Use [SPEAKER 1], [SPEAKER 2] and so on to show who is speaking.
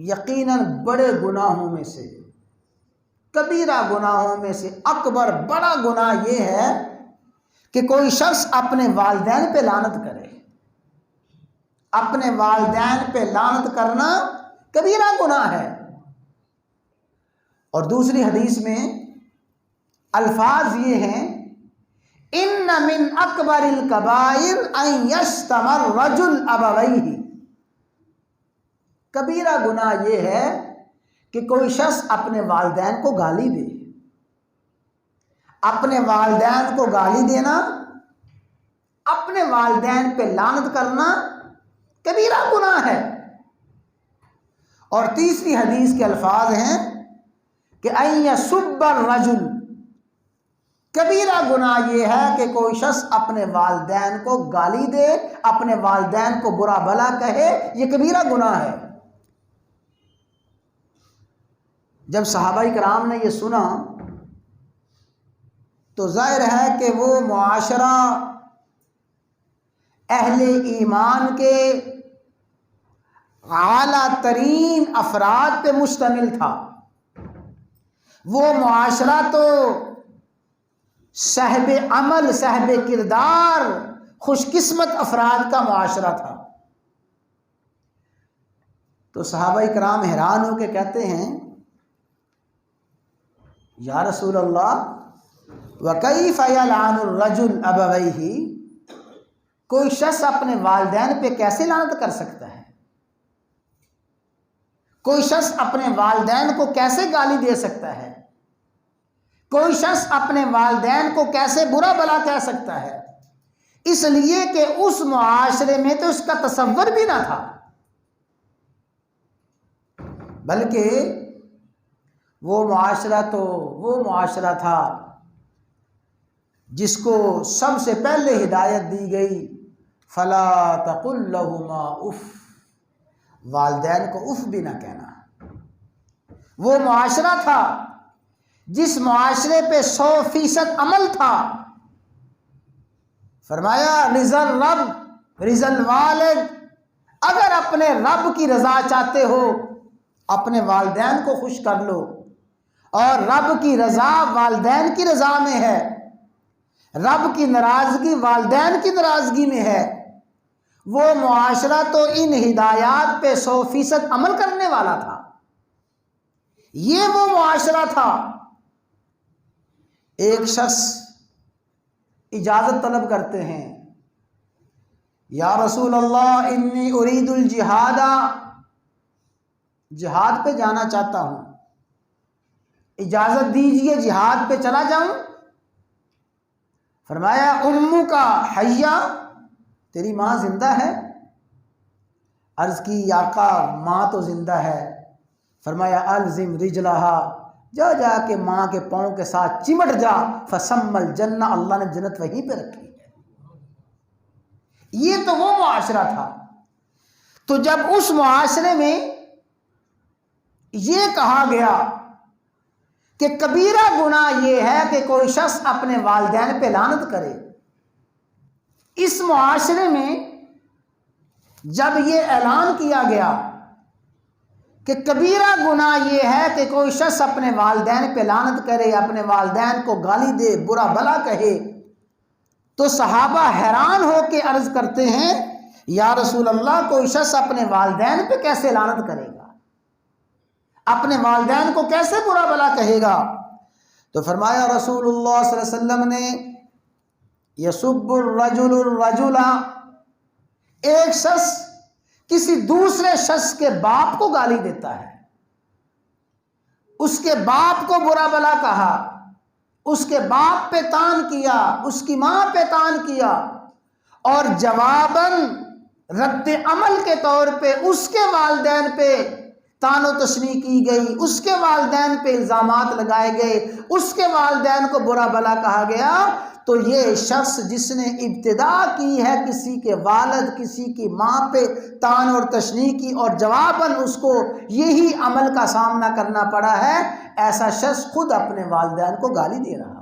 [SPEAKER 1] یقیناً بڑے گناہوں میں سے، کبیرہ گناہوں میں سے اکبر بڑا گناہ یہ ہے کہ کوئی شخص اپنے والدین پہ لعنت کرے۔ اپنے والدین پہ لعنت کرنا کبیرہ گناہ ہے۔ اور دوسری حدیث میں الفاظ یہ ہیں، ان من اکبر الکبائر ان یشتم الرجل ابویہ، کبیرہ گناہ یہ ہے کہ کوئی شخص اپنے والدین کو گالی دے۔ اپنے والدین کو گالی دینا، اپنے والدین پہ لعنت کرنا کبیرہ گناہ ہے۔ اور تیسری حدیث کے الفاظ ہیں کہ ان یسب الرجل، کبیرہ گناہ یہ ہے کہ کوئی شخص اپنے والدین کو گالی دے، اپنے والدین کو برا بھلا کہے، یہ کبیرہ گناہ ہے۔ جب صحابہ کرام نے یہ سنا تو ظاہر ہے کہ وہ معاشرہ اہل ایمان کے اعلیٰ ترین افراد پہ مشتمل تھا۔ وہ معاشرہ تو صاحب عمل، صاحب کردار، خوش قسمت افراد کا معاشرہ تھا۔ تو صحابہ کرام حیران ہو کے کہتے ہیں، یا رسول اللہ وَكَيْفَ يَلْعَنُ الرَّجُلُ أَبَوَيْهِ، کوئی شخص اپنے والدین پہ کیسے لعنت کر سکتا ہے؟ کوئی شخص اپنے والدین کو کیسے گالی دے سکتا ہے؟ کوئی شخص اپنے والدین کو کیسے برا بھلا کہہ سکتا ہے؟ اس لیے کہ اس معاشرے میں تو اس کا تصور بھی نہ تھا، بلکہ وہ معاشرہ تھا جس کو سب سے پہلے ہدایت دی گئی، فلا تقل لہما اف، والدین کو اف بھی نہ کہنا۔ وہ معاشرہ تھا جس معاشرے پہ 100% عمل تھا۔ فرمایا رضا الرب رضا الوالد، اگر اپنے رب کی رضا چاہتے ہو اپنے والدین کو خوش کر لو، اور رب کی رضا والدین کی رضا میں ہے، رب کی ناراضگی والدین کی ناراضگی میں ہے۔ وہ معاشرہ تو ان ہدایات پہ 100% عمل کرنے والا تھا۔ یہ وہ معاشرہ تھا۔ ایک شخص اجازت طلب کرتے ہیں، یا رسول اللہ انی ارید الجہاد، جہاد پہ جانا چاہتا ہوں، اجازت دیجئے جہاد پہ چلا جاؤں؟ فرمایا امک حیہ، تیری ماں زندہ ہے؟ عرض کی آقا ماں تو زندہ ہے۔ فرمایا الزم رجلہا، جا کے ماں کے پاؤں کے ساتھ چمٹ جا، فسم الجنہ، اللہ نے جنت وہیں پہ رکھی ہے۔ یہ تو وہ معاشرہ تھا۔ تو جب اس معاشرے میں یہ کہا گیا کہ کبیرہ گناہ یہ ہے کہ کوئی شخص اپنے والدین پہ لعنت کرے، اس معاشرے میں جب یہ اعلان کیا گیا کہ کبیرہ گناہ یہ ہے کہ کوئی شخص اپنے والدین پہ لعنت کرے، اپنے والدین کو گالی دے، برا بھلا کہے، تو صحابہ حیران ہو کے عرض کرتے ہیں، یا رسول اللہ کوئی شخص اپنے والدین پہ کیسے لعنت کرے گا؟ اپنے والدین کو کیسے برا بھلا کہے گا؟ تو فرمایا رسول اللہ صلی اللہ علیہ وسلم نے، یسب الرجل الرجل، ایک شخص کسی دوسرے شخص کے باپ کو گالی دیتا ہے، اس کے باپ کو برا بھلا کہا، اس کے باپ پہ طعن کیا، اس کی ماں پہ طعن کیا، اور جواباً رد عمل کے طور پہ اس کے والدین پہ طعن و تشنیع کی گئی، اس کے والدین پہ الزامات لگائے گئے، اس کے والدین کو برا بھلا کہا گیا، تو یہ شخص جس نے ابتدا کی ہے کسی کے والد، کسی کی ماں پہ طعن اور تشنیع کی، اور جواباً اس کو یہی عمل کا سامنا کرنا پڑا ہے، ایسا شخص خود اپنے والدین کو گالی دے رہا۔